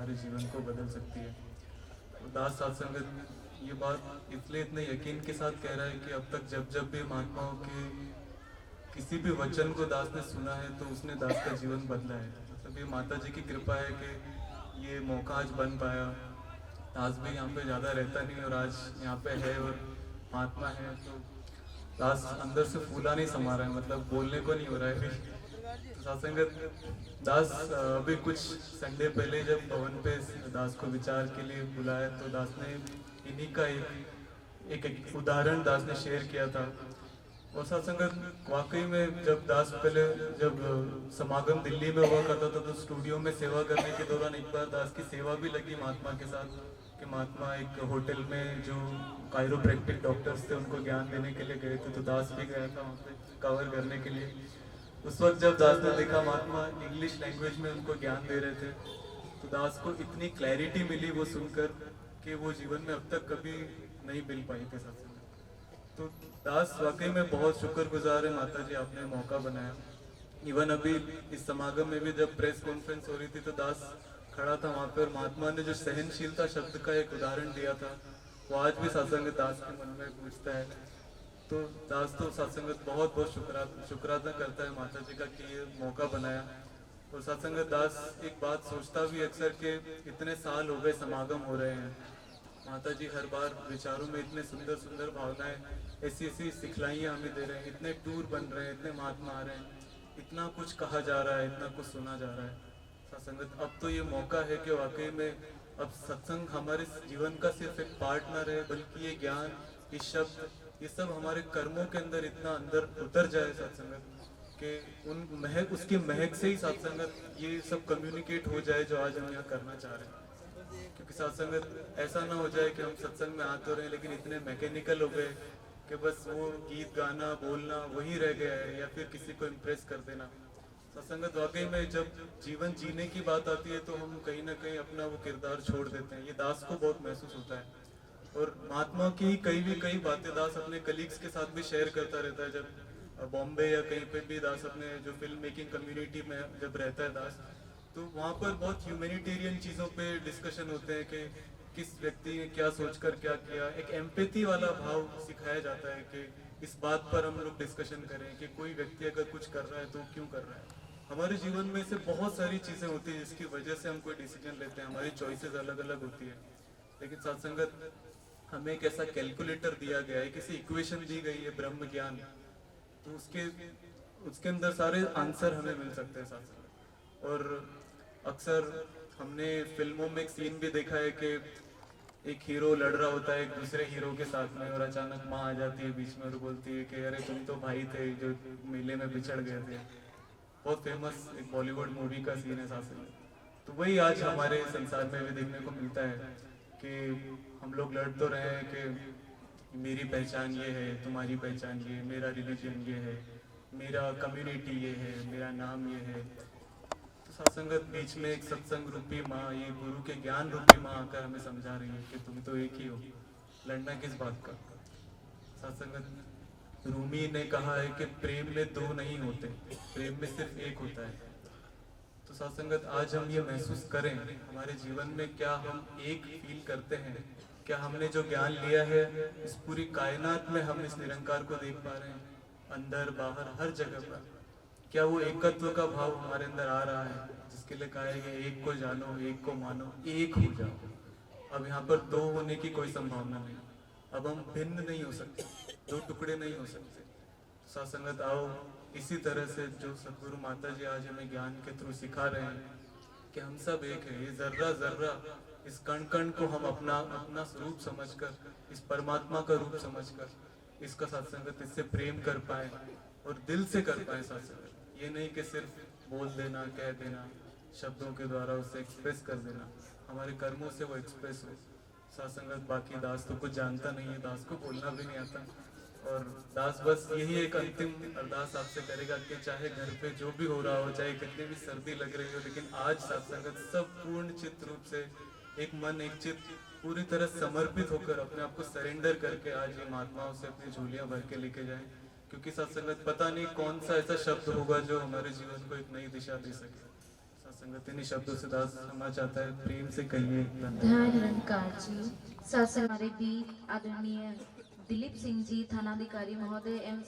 हमारे जीवन को बदल सकती है। तो दास सत्संगत ये बात इसलिए इतने यकीन के साथ कह रहा है कि अब तक जब जब भी महात्माओं के किसी भी वचन को दास ने सुना है तो उसने दास का जीवन बदला है। मतलब ये माता जी की कृपा है कि ये मौका आज बन पाया। दास भी यहाँ पे ज़्यादा रहता नहीं और आज यहाँ पे है और महात्मा है, तो दास अंदर से फूला नहीं समा रहा है, मतलब बोलने को नहीं हो रहा है अभी। तो सत्संगत दास अभी कुछ संडे पहले जब भवन पे दास को विचार के लिए बुलाया तो दास ने इन्हीं का एक उदाहरण दास ने शेयर किया था। और सत्संगत वाकई में जब दास पहले जब समागम दिल्ली में हुआ करता था तो स्टूडियो में सेवा करने के दौरान एक बार दास की सेवा भी लगी महात्मा के साथ कि महात्मा एक होटल में जो कायरोप्रैक्टिक डॉक्टर्स थे उनको ज्ञान देने के लिए गए थे, तो दास भी गया था वहाँ पे कवर करने के लिए। उस वक्त जब दास ने देखा महात्मा इंग्लिश लैंग्वेज में उनको ज्ञान दे रहे थे तो दास को इतनी क्लैरिटी मिली वो सुनकर कि वो जीवन में अब तक कभी नहीं मिल पाई थी सत्संग। तो दास वाकई में बहुत शुक्रगुजार है माता जी, आपने मौका बनाया। इवन अभी इस समागम में भी जब प्रेस कॉन्फ्रेंस हो रही थी तो दास खड़ा था वहाँ पर, महात्मा ने जो सहनशीलता शब्द का एक उदाहरण दिया था वो आज भी सत्संग दास के मन में गूंजता है। तो दास तो सत्संगत बहुत बहुत शुक्राना करता है माता जी का कि ये मौका बनाया। और सत्संग दास एक बात सोचता भी अक्सर कि इतने साल हो गए समागम हो रहे हैं, माता जी हर बार विचारों में इतने सुंदर सुंदर भावनाएं ऐसी ऐसी सिखलाइयाँ हमें दे रहे हैं, इतने टूर बन रहे हैं, इतने महात्मा आ रहे हैं, इतना कुछ कहा जा रहा है, इतना कुछ सुना जा रहा है। सत्संगत अब तो ये मौका है कि वाकई में अब सत्संग हमारे जीवन का सिर्फ एक पार्ट ना रहे बल्कि ये ज्ञान, ये शब्द, ये सब हमारे कर्मों के अंदर इतना अंदर उतर जाए सत्संगत कि उन महक, उसकी महक से ही सत्संगत ये सब कम्युनिकेट हो जाए जो आज हम यहाँ करना चाह रहे हैं। क्योंकि सत्संगत ऐसा ना हो जाए कि हम सत्संग में आ तो रहे हैं लेकिन इतने मैकेनिकल हो गए कि बस वो गीत गाना बोलना वही रह गया है या फिर किसी को इम्प्रेस कर देना। सत्संगत वाकई में जब जीवन जीने की बात आती है तो हम कहीं ना कहीं अपना वो किरदार छोड़ देते हैं, ये दास को बहुत महसूस होता है। और महात्मा की कई बातें दास अपने कलीग्स के साथ भी शेयर करता रहता है। जब बॉम्बे या कहीं पे भी दास अपने जो फिल्म मेकिंग कम्युनिटी में जब रहता है दास, तो वहाँ पर बहुत ह्यूमैनिटेरियन चीज़ों पे डिस्कशन होते हैं कि किस व्यक्ति ने क्या सोचकर क्या किया। एक एम्पैथी वाला भाव सिखाया जाता है कि इस बात पर हम लोग डिस्कशन करें कि कोई व्यक्ति अगर कुछ कर रहा है तो क्यों कर रहा है। हमारे जीवन में से बहुत सारी चीज़ें होती हैं जिसकी वजह से हम कोई डिसीजन लेते हैं, हमारी चॉइसेस अलग अलग होती है। लेकिन सत्संगत हमें एक ऐसा कैलकुलेटर दिया गया है, किसी इक्वेशन दी गई है ब्रह्म ज्ञान, तो उसके अंदर सारे आंसर हमें मिल सकते हैं सत्संगत। और अक्सर हमने फिल्मों में एक सीन भी देखा है कि एक हीरो लड़ रहा होता है एक दूसरे हीरो के साथ में और अचानक माँ आ जाती है बीच में और बोलती है कि अरे तुम तो भाई थे जो मेले में बिछड़ गए थे। बहुत फेमस एक बॉलीवुड मूवी का सीन है साथ में। तो वही आज हमारे संसार में भी देखने को मिलता है कि हम लोग लड़ तो रहे हैं कि मेरी पहचान ये है, तुम्हारी पहचान ये, मेरा रिलीजन ये है, मेरा कम्युनिटी ये है, मेरा नाम ये है। सत्संगत बीच में एक सत्संग रूपी माँ, ये गुरु के ज्ञान रूपी माँ आकर हमें समझा रही है कि तुम तो एक ही हो, लड़ना किस बात का। सत्संगत रूमी ने कहा है कि प्रेम में दो नहीं होते, प्रेम में सिर्फ एक होता है। तो सत्संगत आज हम ये महसूस करें हमारे जीवन में क्या हम एक फील करते हैं, क्या हमने जो ज्ञान लिया है इस पूरी कायनात में हम इस निरंकार को देख पा रहे हैं, अंदर बाहर हर जगह पर। क्या वो एकत्व का भाव हमारे अंदर आ रहा है जिसके लिए कहा है कि एक को जानो, एक को मानो, एक हो जाओ। अब यहाँ पर दो होने की कोई संभावना नहीं, अब हम भिन्न नहीं हो सकते, दो टुकड़े नहीं हो सकते। सत्संगत आओ इसी तरह से जो सदगुरु माता जी आज हमें ज्ञान के थ्रू सिखा रहे हैं कि हम सब एक है। ये जर्रा जर्रा, इस कण कण को हम अपना अपना स्वरूप समझकर, इस परमात्मा का रूप समझकर इसका सत्संगत इससे प्रेम कर पाए और दिल से कर पाए सत्संगत। ये नहीं कि सिर्फ बोल देना, कह देना, शब्दों के द्वारा उसे एक्सप्रेस कर देना, हमारे कर्मों से वो एक्सप्रेस हो। सत्संगत बाकी दास तो कुछ जानता नहीं है, दास को बोलना भी नहीं आता, और दास बस यही एक अंतिम अरदास आपसे करेगा कि चाहे घर पे जो भी हो रहा हो, चाहे कितनी भी सर्दी लग रही हो, लेकिन आज सत्संगत सब पूर्ण चित्त रूप से एक मन एक चित्त पूरी तरह समर्पित होकर अपने आप को सरेंडर करके आज ये महात्माओं से अपनी झोलियां भर के लेके जाएं। क्योंकि सत्संगत पता नहीं कौन सा ऐसा शब्द होगा जो हमारे जीवन को एक नई दिशा दे सके। सत्संग संगत इन्हीं शब्दों से दास क्षमा चाहता है, प्रेम से कहिए धन्यवाद। धन्य निरंकार जी। साथ हमारे बीच आदरणीय दिलीप सिंह जी थानाधिकारी महोदय एवं